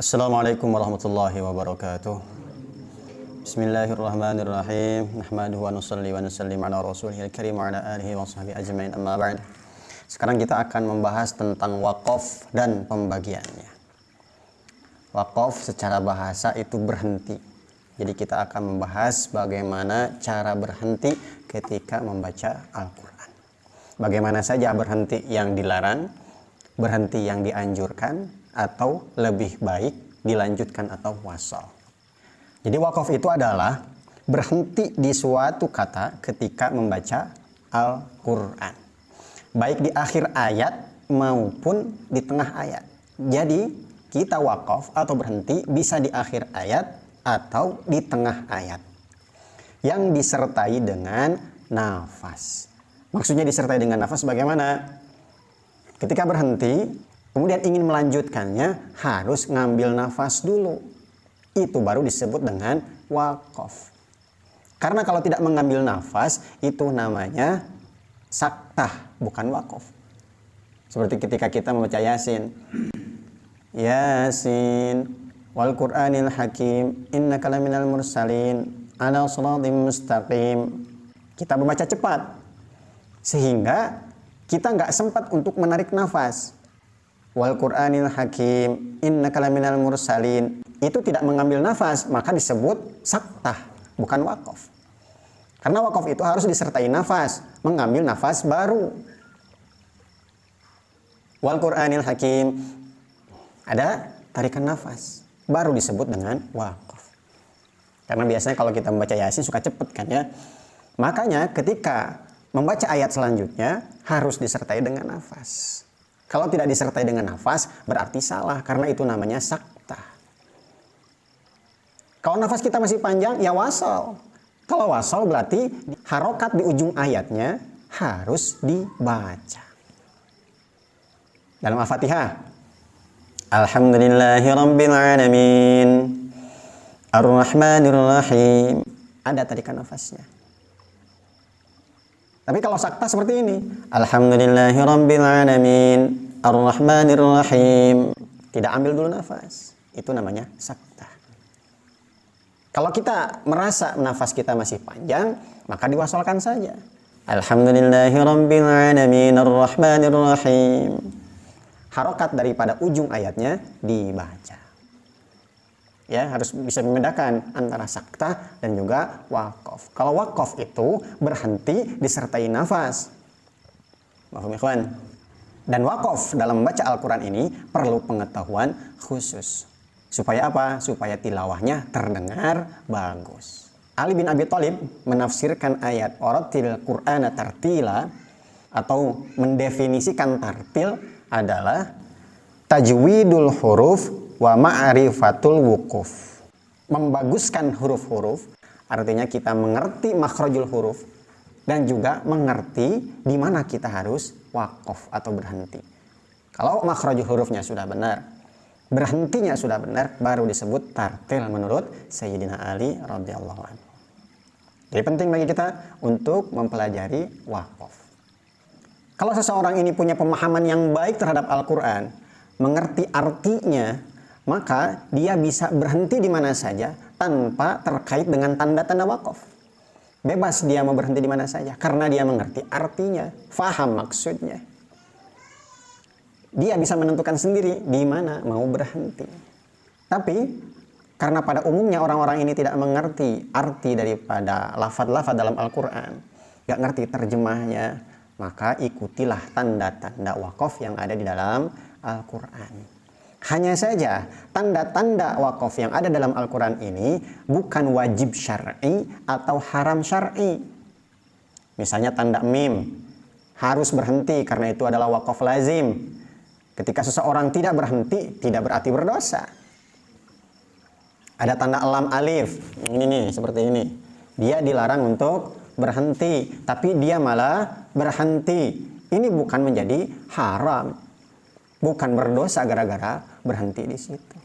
Assalamualaikum warahmatullahi wabarakatuh. Bismillahirrahmanirrahim. Nahmaduhu wa nusalli wa nusallim ala rasulihil karim wa ala alihi wa sahbihi ajmain, amma ba'd. Sekarang kita akan membahas tentang wakaf dan pembagiannya. Wakaf secara bahasa itu berhenti. Jadi kita akan membahas bagaimana cara berhenti ketika membaca Al-Quran. Bagaimana saja berhenti yang dilarang, berhenti yang dianjurkan, atau lebih baik dilanjutkan atau wasal. Jadi wakaf itu adalah berhenti di suatu kata ketika membaca Al-Quran, baik di akhir ayat maupun di tengah ayat. Jadi kita wakaf atau berhenti bisa di akhir ayat atau di tengah ayat yang disertai dengan nafas. Maksudnya disertai dengan nafas bagaimana? Ketika berhenti kemudian ingin melanjutkannya, harus ngambil nafas dulu. Itu baru disebut dengan wakaf. Karena kalau tidak mengambil nafas, itu namanya saktah, bukan wakaf. Seperti ketika kita membaca Yasin. Yasin, wal Qur'anil hakim, innaka laminal mursalin, ala shiratim mustaqim. Kita membaca cepat, sehingga kita nggak sempat untuk menarik nafas. Wal Qur'anil hakim, innaka laminal mursalin. Itu tidak mengambil nafas, maka disebut saktah, bukan wakaf. Karena wakaf itu harus disertai nafas, mengambil nafas baru. Wal Qur'anil hakim, ada tarikan nafas, baru disebut dengan wakaf. Karena biasanya kalau kita membaca Yasin suka cepet kan ya. Makanya ketika membaca ayat selanjutnya harus disertai dengan nafas. Kalau tidak disertai dengan nafas, berarti salah, karena itu namanya saktah. Kalau nafas kita masih panjang, ya wasal. Kalau wasal berarti harokat di ujung ayatnya harus dibaca. Dalam Al-Fatihah, Alhamdulillahirabbil alamin, Ar-Rahmanir-Rahim, ada tarikan nafasnya. Tapi kalau saktah seperti ini, Alhamdulillahirabbil alamin, Ar-Rahmanir-Rahim, tidak ambil dulu nafas. Itu namanya saktah. Kalau kita merasa nafas kita masih panjang, maka diwasalkan saja. Alhamdulillahirabbil alamin, Ar-Rahmanir-Rahim. Harokat daripada ujung ayatnya dibaca. Ya, harus bisa membedakan antara saktah dan juga wakaf. Kalau wakaf itu berhenti disertai nafas. Mahfum ikhwan. Dan wakaf dalam membaca Al-Quran ini perlu pengetahuan khusus. Supaya apa? Supaya tilawahnya terdengar bagus. Ali bin Abi Thalib menafsirkan ayat Warattil Qur'ana tartila, atau mendefinisikan tartil adalah tajwidul huruf wa ma'rifatul wukuf. Membaguskan huruf-huruf, artinya kita mengerti makhrajul huruf dan juga mengerti di mana kita harus wakaf atau berhenti. Kalau makhrajul hurufnya sudah benar, berhentinya sudah benar, baru disebut tartil menurut Sayyidina Ali radhiyallahu anhu. Jadi penting bagi kita untuk mempelajari wakaf. Kalau seseorang ini punya pemahaman yang baik terhadap Al-Quran, mengerti artinya, maka dia bisa berhenti di mana saja tanpa terkait dengan tanda-tanda wakaf. Bebas dia mau berhenti di mana saja karena dia mengerti artinya, faham maksudnya. Dia bisa menentukan sendiri di mana mau berhenti. Tapi karena pada umumnya orang-orang ini tidak mengerti arti daripada lafaz-lafaz dalam Al-Quran, gak ngerti terjemahnya, maka ikutilah tanda-tanda wakaf yang ada di dalam Al-Quran. Hanya saja tanda-tanda wakaf yang ada dalam Al-Quran ini bukan wajib syar'i atau haram syar'i. Misalnya tanda mim, harus berhenti karena itu adalah wakaf lazim. Ketika seseorang tidak berhenti, tidak berarti berdosa. Ada tanda lam alif, ini nih seperti ini. Dia dilarang untuk berhenti, tapi dia malah berhenti. Ini bukan menjadi haram, bukan berdosa gara-gara berhenti di situ.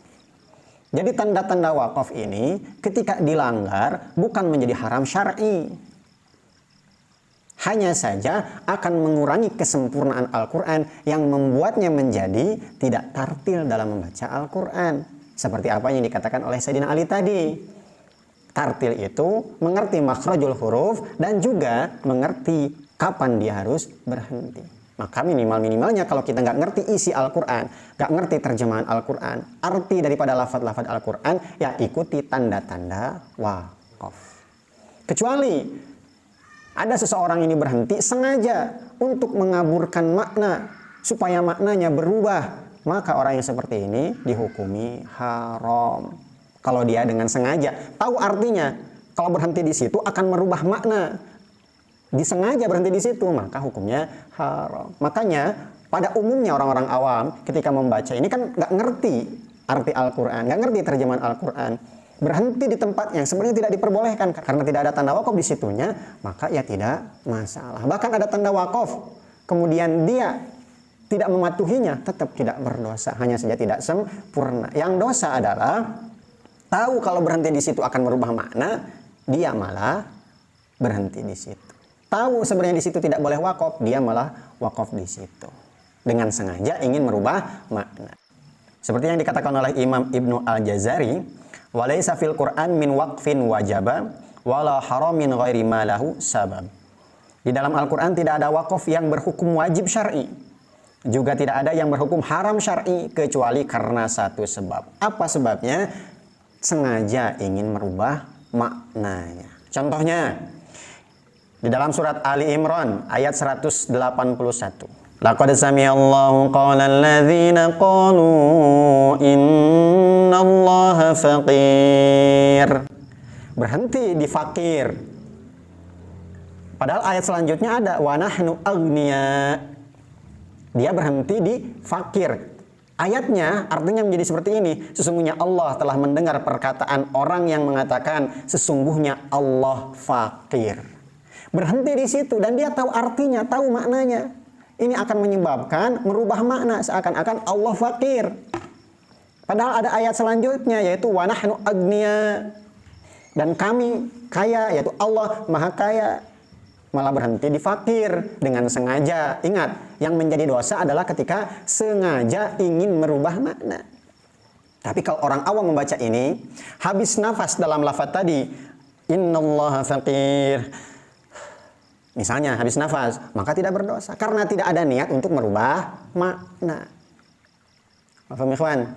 Jadi tanda-tanda wakaf ini ketika dilanggar bukan menjadi haram syar'i. Hanya saja akan mengurangi kesempurnaan Al-Quran yang membuatnya menjadi tidak tartil dalam membaca Al-Quran. Seperti apa yang dikatakan oleh Sayyidina Ali tadi. Tartil itu mengerti makhrajul huruf dan juga mengerti kapan dia harus berhenti. Maka minimal-minimalnya kalau kita nggak ngerti isi Al-Quran, nggak ngerti terjemahan Al-Quran, arti daripada lafaz-lafaz Al-Quran, ya ikuti tanda-tanda waqaf. Kecuali ada seseorang ini berhenti sengaja untuk mengaburkan makna, supaya maknanya berubah, maka orang yang seperti ini dihukumi haram. Kalau dia dengan sengaja tahu artinya, kalau berhenti di situ akan merubah makna, disengaja berhenti di situ, maka hukumnya haram. Makanya pada umumnya orang-orang awam ketika membaca ini kan nggak ngerti arti Al-Quran, nggak ngerti terjemahan Al-Quran, berhenti di tempat yang sebenarnya tidak diperbolehkan karena tidak ada tanda wakaf di situnya, maka ya tidak masalah. Bahkan ada tanda wakaf, kemudian dia tidak mematuhinya, tetap tidak berdosa, hanya saja tidak sempurna. Yang dosa adalah tahu kalau berhenti di situ akan merubah makna, dia malah berhenti di situ. Tahu sebenarnya di situ tidak boleh wakaf, dia malah wakaf di situ dengan sengaja ingin merubah makna. Seperti yang dikatakan oleh Imam Ibnu Al-Jazari, "Walaysa fil Qur'an min waqfin wajaba wala haramin ghairi ma lahu sabab." Di dalam Al-Qur'an tidak ada wakaf yang berhukum wajib syar'i, juga tidak ada yang berhukum haram syar'i kecuali karena satu sebab. Apa sebabnya? Sengaja ingin merubah maknanya. Contohnya di dalam surat Ali Imran ayat 181. Laqad sami'allahu qaulal ladzina qalu innallaha faqir. Berhenti di fakir. Padahal ayat selanjutnya ada wa nahnu aghnia. Dia berhenti di fakir. Ayatnya artinya menjadi seperti ini. Sesungguhnya Allah telah mendengar perkataan orang yang mengatakan sesungguhnya Allah fakir. Berhenti di situ dan dia tahu artinya, tahu maknanya. Ini akan menyebabkan merubah makna seakan-akan Allah fakir. Padahal ada ayat selanjutnya yaitu wa nahnu aghnia. Dan kami kaya, yaitu Allah Maha Kaya. Malah berhenti di fakir dengan sengaja. Ingat, yang menjadi dosa adalah ketika sengaja ingin merubah makna. Tapi kalau orang awam membaca ini, habis nafas dalam lafaz tadi, innallaha faqir, misalnya habis nafas, maka tidak berdosa karena tidak ada niat untuk merubah makna. Paham ikhwan?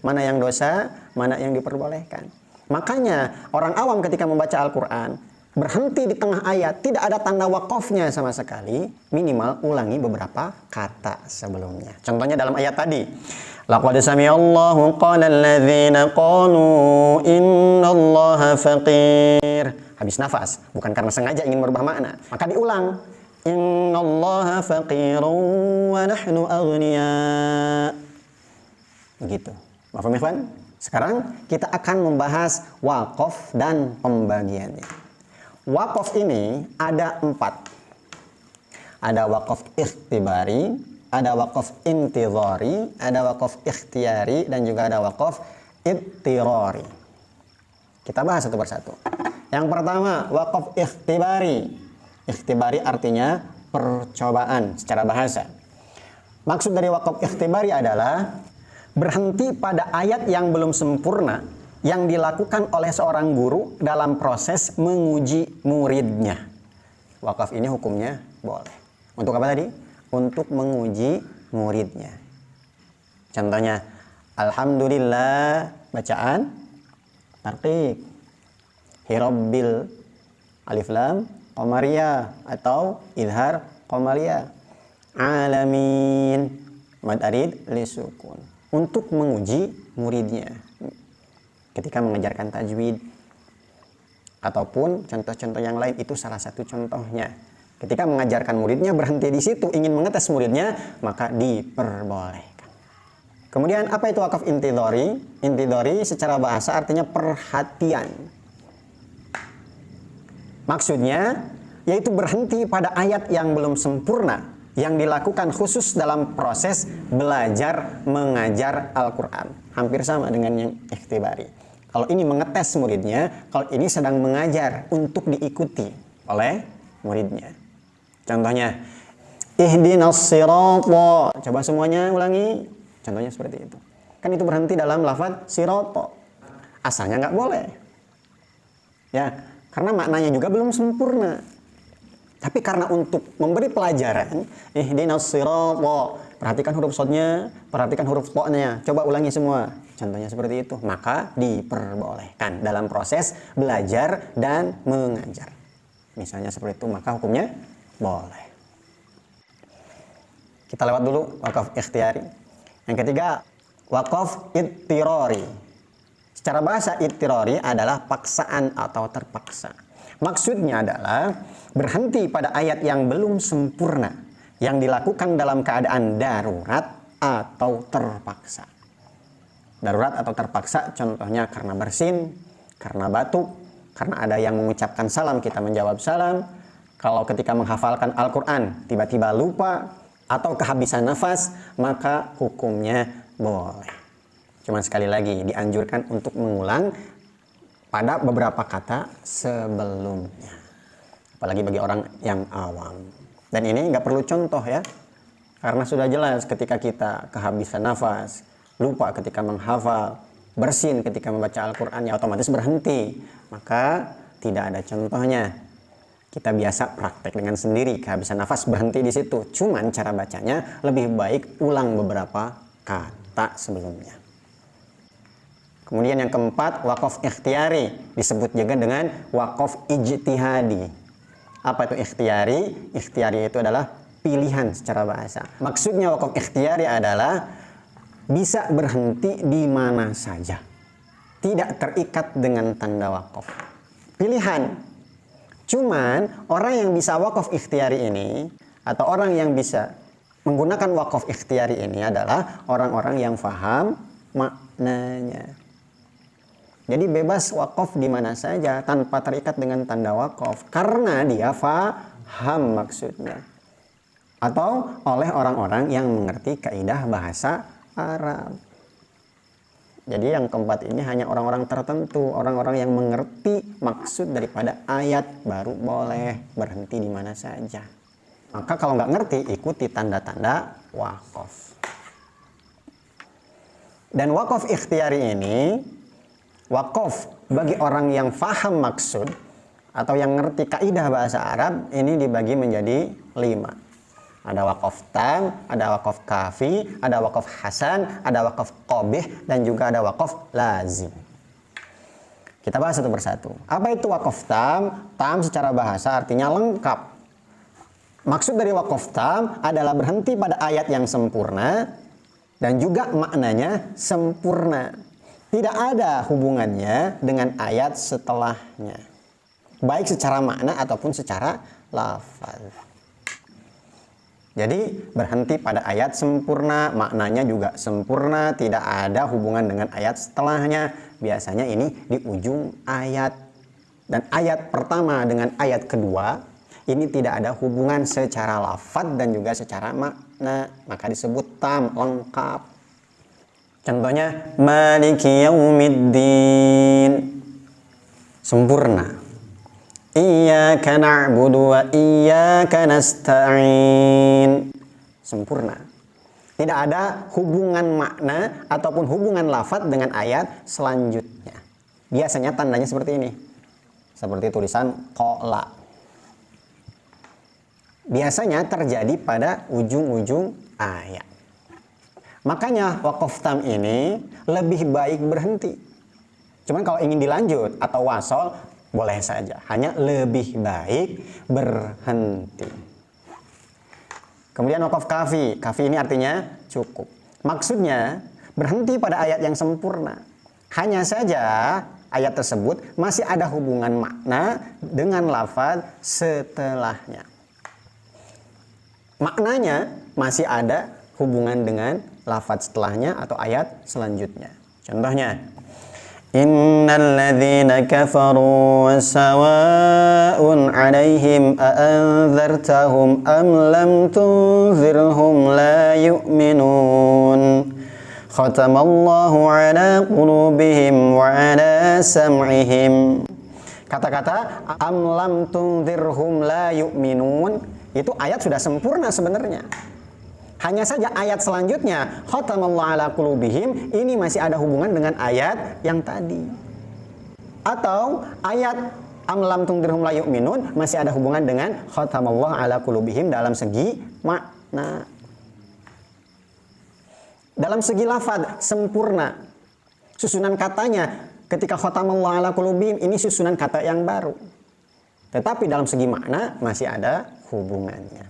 Mana yang dosa, mana yang diperbolehkan. Makanya orang awam ketika membaca Al-Quran berhenti di tengah ayat, tidak ada tanda wakafnya sama sekali, minimal ulangi beberapa kata sebelumnya. Contohnya dalam ayat tadi, laqad sami'allahu qaulal ladzina qalu innallaha faqir. Habis nafas, bukan karena sengaja ingin merubah makna, maka diulang. Innallaha faqirun wa nahnu aghnia. Begitu. Paham ikhwan? Sekarang kita akan membahas wakaf dan pembagiannya. Wakaf ini ada 4. Ada wakaf ikhtibari, ada wakaf intizari, ada wakaf ikhtiyari, dan juga ada wakaf ittirari. Kita bahas satu persatu. Yang pertama, wakaf ikhtibari. Ikhtibari artinya percobaan secara bahasa. Maksud dari wakaf ikhtibari adalah berhenti pada ayat yang belum sempurna yang dilakukan oleh seorang guru dalam proses menguji muridnya. Wakaf ini hukumnya boleh. Untuk apa tadi? Untuk menguji muridnya. Contohnya, alhamdulillah bacaan tarqiq, hirabbil alif lam qamariyah atau idhar qamariyah, alamin mad arid li sukun. Untuk menguji muridnya ketika mengajarkan tajwid ataupun contoh-contoh yang lain, itu salah satu contohnya. Ketika mengajarkan muridnya berhenti di situ, ingin mengetes muridnya, maka diperbolehkan. Kemudian apa itu wakaf intidhari? Intidhari secara bahasa artinya perhatian. Maksudnya yaitu berhenti pada ayat yang belum sempurna yang dilakukan khusus dalam proses belajar mengajar Al-Quran. Hampir sama dengan yang ikhtibari. Kalau ini mengetes muridnya, kalau ini sedang mengajar untuk diikuti oleh muridnya. Contohnya, ihdinas sirata. Coba semuanya ulangi. Contohnya seperti itu. Kan itu berhenti dalam lafaz siroto. Asalnya nggak boleh. Ya, karena maknanya juga belum sempurna. Tapi karena untuk memberi pelajaran, ihdinas sirata, perhatikan huruf sodnya, perhatikan huruf to-nya, coba ulangi semua. Contohnya seperti itu. Maka diperbolehkan dalam proses belajar dan mengajar. Misalnya seperti itu, maka hukumnya boleh. Kita lewat dulu wakaf ikhtiyari. Yang ketiga, wakaf ittirari. Secara bahasa ittirari adalah paksaan atau terpaksa. Maksudnya adalah berhenti pada ayat yang belum sempurna, yang dilakukan dalam keadaan darurat atau terpaksa. Darurat atau terpaksa contohnya karena bersin, karena batuk, karena ada yang mengucapkan salam kita menjawab salam. Kalau ketika menghafalkan Al-Quran tiba-tiba lupa atau kehabisan nafas, maka hukumnya boleh. Cuma sekali lagi dianjurkan untuk mengulang pada beberapa kata sebelumnya, apalagi bagi orang yang awam. Dan ini nggak perlu contoh ya, karena sudah jelas ketika kita kehabisan nafas, lupa ketika menghafal, bersin ketika membaca Al-Quran, ya otomatis berhenti. Maka tidak ada contohnya. Kita biasa praktek dengan sendiri, kehabisan nafas berhenti di situ. Cuman cara bacanya lebih baik ulang beberapa kata sebelumnya. Kemudian yang keempat, wakaf ikhtiyari, disebut juga dengan wakaf ijtihadi. Apa itu ikhtiyari? Ikhtiyari itu adalah pilihan secara bahasa. Maksudnya wakaf ikhtiyari adalah bisa berhenti di mana saja, tidak terikat dengan tanda wakaf. Pilihan. Cuman orang yang bisa wakaf ikhtiyari ini, atau orang yang bisa menggunakan wakaf ikhtiyari ini adalah orang-orang yang faham maknanya. Jadi bebas wakaf di mana saja tanpa terikat dengan tanda wakaf karena dia faham maksudnya. Atau oleh orang-orang yang mengerti kaidah bahasa Arab. Jadi yang keempat ini hanya orang-orang tertentu, orang-orang yang mengerti maksud daripada ayat baru boleh berhenti di mana saja. Maka kalau nggak ngerti ikuti tanda-tanda wakaf. Dan wakaf ikhtiyari ini wakaf bagi orang yang faham maksud atau yang ngerti kaidah bahasa Arab ini dibagi menjadi 5. Ada wakaf tam, ada wakaf kafi, ada wakaf hasan, ada wakaf qabih, dan juga ada wakaf lazim. Kita bahas satu persatu. Apa itu wakaf tam? Tam secara bahasa artinya lengkap. Maksud dari wakaf tam adalah berhenti pada ayat yang sempurna dan juga maknanya sempurna. Tidak ada hubungannya dengan ayat setelahnya, baik secara makna ataupun secara lafaz. Jadi berhenti pada ayat sempurna, maknanya juga sempurna, tidak ada hubungan dengan ayat setelahnya. Biasanya ini di ujung ayat. Dan ayat pertama dengan ayat kedua ini tidak ada hubungan secara lafaz dan juga secara makna, maka disebut tam, lengkap. Contohnya Maliki Yaumiddin, sempurna. Iyyaka na'budu wa iyyaka nasta'in, sempurna. Tidak ada hubungan makna ataupun hubungan lafaz dengan ayat selanjutnya. Biasanya tandanya seperti ini. Seperti tulisan qala. Biasanya terjadi pada ujung-ujung ayat. Makanya wakaf tam ini lebih baik berhenti. Cuman kalau ingin dilanjut atau wasol boleh saja. Hanya lebih baik berhenti. Kemudian wakaf kafi. Kafi ini artinya cukup. Maksudnya berhenti pada ayat yang sempurna. Hanya saja ayat tersebut masih ada hubungan makna dengan lafaz setelahnya. Maknanya masih ada hubungan dengan lafaz setelahnya atau ayat selanjutnya. Contohnya, innal ladzina kafaru sawa'un 'alaihim a'anzartahum am lam tunzirhum la yu'minun. Khatamallahu 'ala qulubihim wa 'ala sam'ihim. Kata-kata am lam tunzirhum la yu'minun itu ayat sudah sempurna sebenarnya. Hanya saja ayat selanjutnya, khatamallahu ala qulubihim, ini masih ada hubungan dengan ayat yang tadi. Atau ayat am lam tungdirhum la yu'minun masih ada hubungan dengan khatamallahu ala qulubihim dalam segi makna. Dalam segi lafaz sempurna. Susunan katanya ketika khatamallahu ala qulubihim ini susunan kata yang baru. Tetapi dalam segi makna masih ada hubungannya.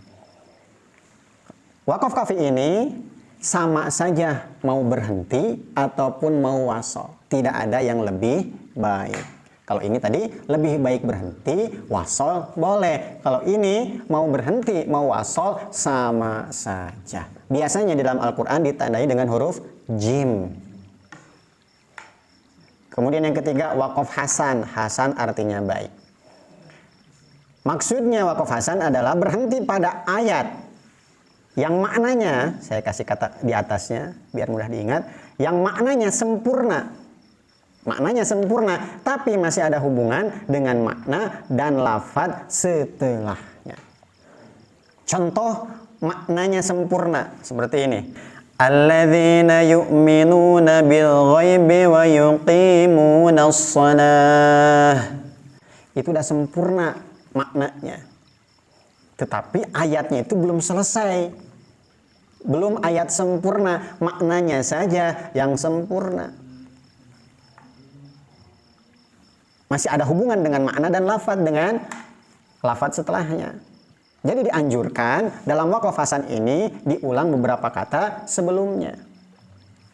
Waqaf kafi ini sama saja mau berhenti ataupun mau wasol. Tidak ada yang lebih baik. Kalau ini tadi lebih baik berhenti, wasol boleh. Kalau ini mau berhenti, mau wasol sama saja. Biasanya di dalam Al-Quran ditandai dengan huruf jim. Kemudian yang ketiga waqaf hasan. Hasan artinya baik. Maksudnya waqaf hasan adalah berhenti pada ayat yang maknanya, saya kasih kata di atasnya biar mudah diingat, yang maknanya sempurna. Maknanya sempurna, tapi masih ada hubungan dengan makna dan lafaz setelahnya. Contoh maknanya sempurna seperti ini. Alladzina yu'minuna bil ghaibi wa yuqimunas shalah. Itu udah sempurna maknanya. Tetapi ayatnya itu belum selesai. Belum ayat sempurna, maknanya saja yang sempurna. Masih ada hubungan dengan makna dan lafaz dengan lafaz setelahnya. Jadi dianjurkan dalam waqaf hasan ini diulang beberapa kata sebelumnya.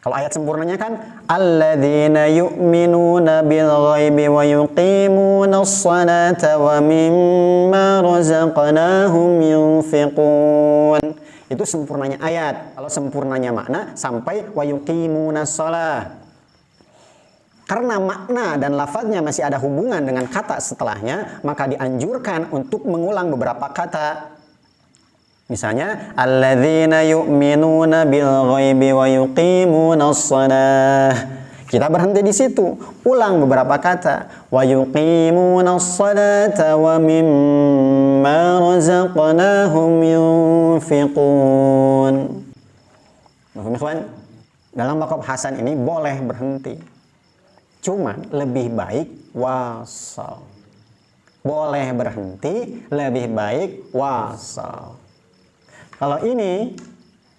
Kalau ayat sempurnanya kan alladzina yu'minuna bil ghaibi wa yuqimunas shalata wa mimma razaqnahum yunfiqun. Itu sempurnanya ayat. Kalau sempurnanya makna sampai wa yuqimunas shalah. Karena makna dan lafaznya masih ada hubungan dengan kata setelahnya, maka dianjurkan untuk mengulang beberapa kata. Misalnya, alladzina yu'minuna bil ghaibi wa yuqimunas shalah. Kita berhenti di situ, ulang beberapa kata. Wa yuqimunas shalata wa mimma razaqnahum yunfiqun. Paham, ikhwan? Dalam waqaf hasan ini boleh berhenti. Cuman lebih baik wasal. Boleh berhenti, lebih baik wasal. Kalau ini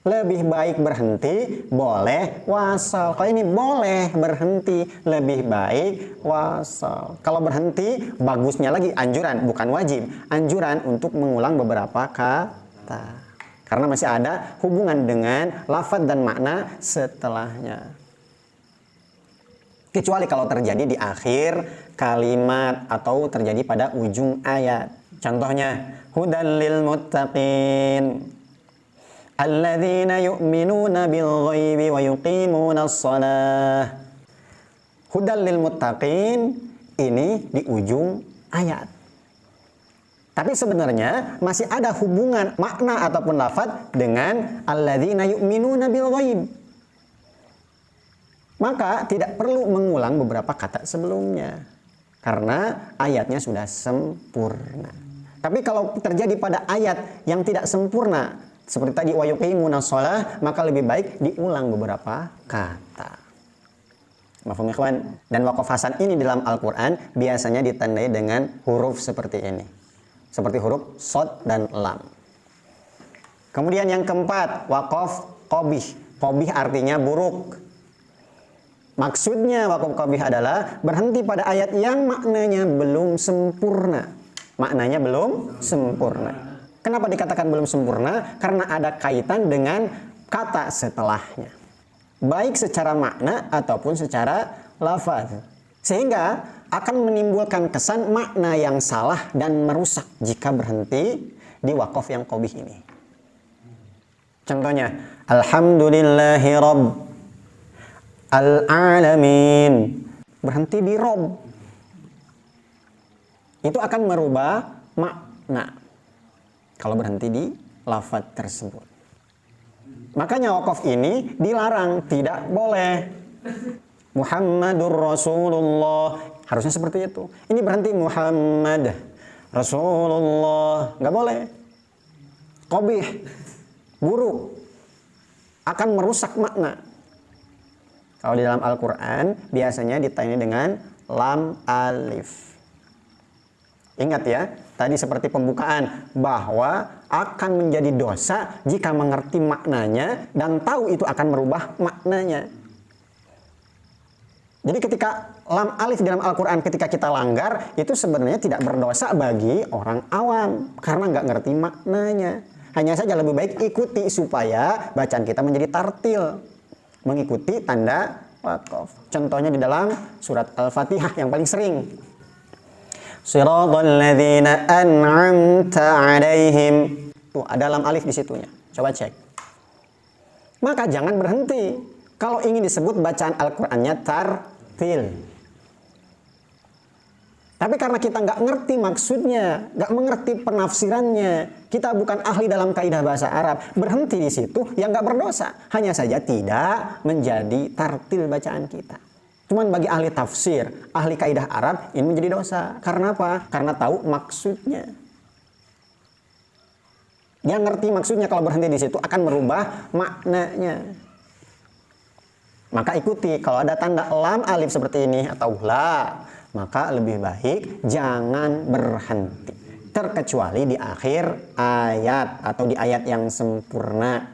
lebih baik berhenti, boleh wasal. Kalau ini boleh berhenti, lebih baik wasal. Kalau berhenti, bagusnya lagi anjuran, bukan wajib. Anjuran untuk mengulang beberapa kata. Karena masih ada hubungan dengan lafaz dan makna setelahnya. Kecuali kalau terjadi di akhir kalimat atau terjadi pada ujung ayat. Contohnya, hudal lil muttaqin. Alladzina yu'minuna bil ghaibi wa yuqimunas shalah. Hudal lil muttaqin ini di ujung ayat. Tapi sebenarnya masih ada hubungan makna ataupun lafaz dengan alladzina yu'minuna bil ghaib. Maka tidak perlu mengulang beberapa kata sebelumnya. Karena ayatnya sudah sempurna. Tapi kalau terjadi pada ayat yang tidak sempurna, seperti tadi wa yuqimunas shalah, maka lebih baik diulang beberapa kata. Mafhum ikhwan? Dan waqaf hasan ini dalam Al-Quran biasanya ditandai dengan huruf seperti ini. Seperti huruf shad dan lam. Kemudian yang keempat, waqaf qabih. Qabih artinya buruk. Maksudnya waqaf qabih adalah berhenti pada ayat yang maknanya belum sempurna. Maknanya belum sempurna. Kenapa dikatakan belum sempurna? Karena ada kaitan dengan kata setelahnya. Baik secara makna ataupun secara lafaz. Sehingga akan menimbulkan kesan makna yang salah dan merusak jika berhenti di waqaf yang qabih ini. Contohnya, alhamdulillahi rabb al-alamin. Berhenti di rob. Itu akan merubah makna. Kalau berhenti di lafaz tersebut. Makanya waqaf ini dilarang, tidak boleh. Muhammadur Rasulullah. Harusnya seperti itu. Ini berhenti Muhammad Rasulullah. Nggak boleh. Qabih. Buruk. akan merusak makna. Kalau di dalam Al-Quran biasanya ditandai dengan lam alif. Ingat ya, tadi seperti pembukaan bahwa akan menjadi dosa jika mengerti maknanya dan tahu itu akan merubah maknanya. Jadi ketika lam alif di dalam Al-Quran ketika kita langgar itu sebenarnya tidak berdosa bagi orang awam karena nggak ngerti maknanya. Hanya saja lebih baik ikuti supaya bacaan kita menjadi tartil, mengikuti tanda wakaf. Contohnya di dalam surat Al-Fatihah yang paling sering. Shiratal ladzina an'amta 'alaihim. Tuh ada lam alif di situnya. Coba cek. Maka jangan berhenti kalau ingin disebut bacaan Al-Qur'annya tartil. Tapi karena kita nggak ngerti maksudnya, nggak mengerti penafsirannya, kita bukan ahli dalam kaidah bahasa Arab, berhenti di situ ya nggak berdosa. Hanya saja tidak menjadi tartil bacaan kita. Cuman bagi ahli tafsir, ahli kaidah Arab ini menjadi dosa. Karena apa? Karena tahu maksudnya. Dia ngerti maksudnya, kalau berhenti di situ akan merubah maknanya. Maka ikuti, kalau ada tanda lam alif seperti ini atau la, maka lebih baik jangan berhenti. Terkecuali di akhir ayat atau di ayat yang sempurna.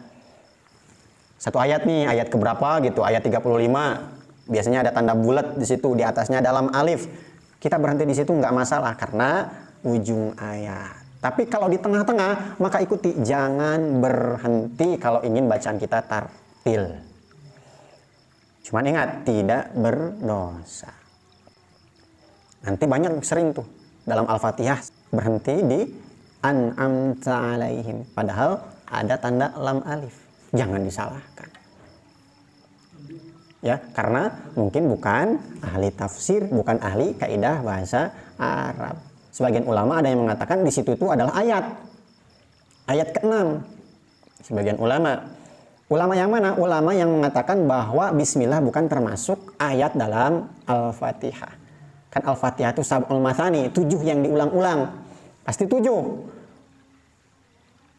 Satu ayat nih, ayat keberapa gitu, ayat 35. Biasanya ada tanda bulat di situ, di atasnya ada lam alif. Kita berhenti di situ nggak masalah karena ujung ayat. Tapi kalau di tengah-tengah, maka ikuti, jangan berhenti kalau ingin bacaan kita tartil. Cuman ingat, tidak berdosa. Nanti banyak sering tuh dalam Al-Fatihah berhenti di an'amta 'alaihim. Padahal ada tanda lam alif. Jangan disalahkan. Ya, karena mungkin bukan ahli tafsir, bukan ahli kaidah bahasa Arab. Sebagian ulama ada yang mengatakan di situ itu adalah ayat ke-6. Sebagian ulama yang mana? Ulama yang mengatakan bahwa bismillah bukan termasuk ayat dalam Al-Fatihah. Kan Al-Fatihah itu sab'ul mathani, 7 yang diulang-ulang. Pasti 7.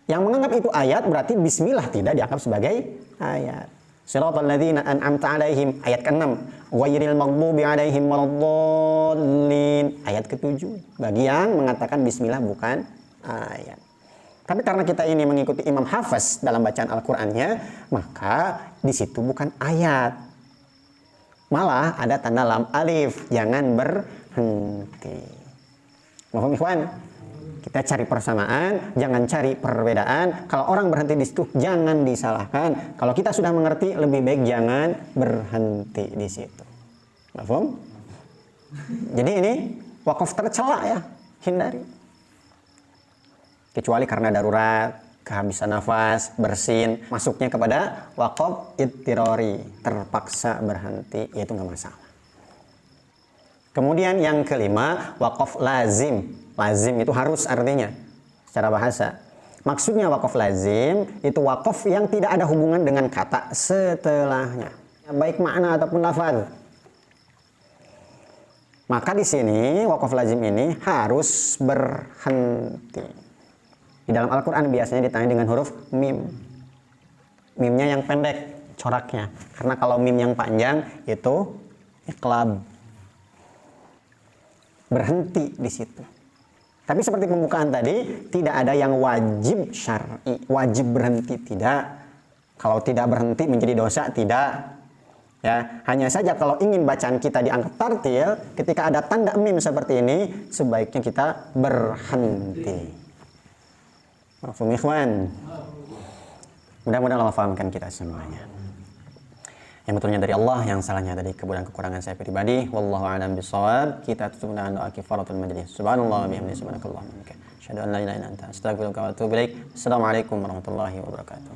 Yang menganggap itu ayat berarti bismillah tidak dianggap sebagai ayat. Shiratal ladzina an'amta 'alaihim ayat ke-6, ghairil maghdubi 'alaihim waladdallin ayat ke-7. Bagi yang mengatakan bismillah bukan ayat. Tapi karena kita ini mengikuti Imam Hafiz dalam bacaan Al-Qur'annya, maka di situ bukan ayat. Malah ada tanda lam alif, jangan berhenti. Mohon ikhwan, kita cari persamaan, jangan cari perbedaan. Kalau orang berhenti di situ, jangan disalahkan. Kalau kita sudah mengerti, lebih baik jangan berhenti di situ. Paham? Jadi ini wakaf tercela ya, hindari. Kecuali karena darurat, kehabisan nafas, bersin, masuknya kepada wakaf idtirari, terpaksa berhenti, yaitu nggak masalah. Kemudian yang kelima, wakaf lazim. Lazim itu harus artinya secara bahasa. Maksudnya wakaf lazim itu wakaf yang tidak ada hubungan dengan kata setelahnya, baik makna ataupun lafaz. Maka di sini wakaf lazim ini harus berhenti. Di dalam Al-Quran biasanya ditandai dengan huruf mim. Mimnya yang pendek, coraknya. Karena kalau mim yang panjang itu iqlab. Berhenti di situ. Tapi seperti pembukaan tadi, tidak ada yang wajib syar'i, wajib berhenti, tidak. Kalau tidak berhenti menjadi dosa, tidak. Ya, hanya saja kalau ingin bacaan kita dianggap tartil, ketika ada tanda mim seperti ini, sebaiknya kita berhenti. Mafhum ikhwan? Mudah-mudahan Allah fahamkan kita semuanya. Yang betulnya dari Allah, yang salahnya dari kekurangan saya pribadi. Wallahu a'lam bishawab. Kita tutup dengan doa kifaratul majlis. Subhanallah wa bihamdihi subhanakallahumma wa bihamdika asyhadu an la ilaha illa anta astaghfiruka wa atubu ilaik. Assalamualaikum warahmatullahi wabarakatuh.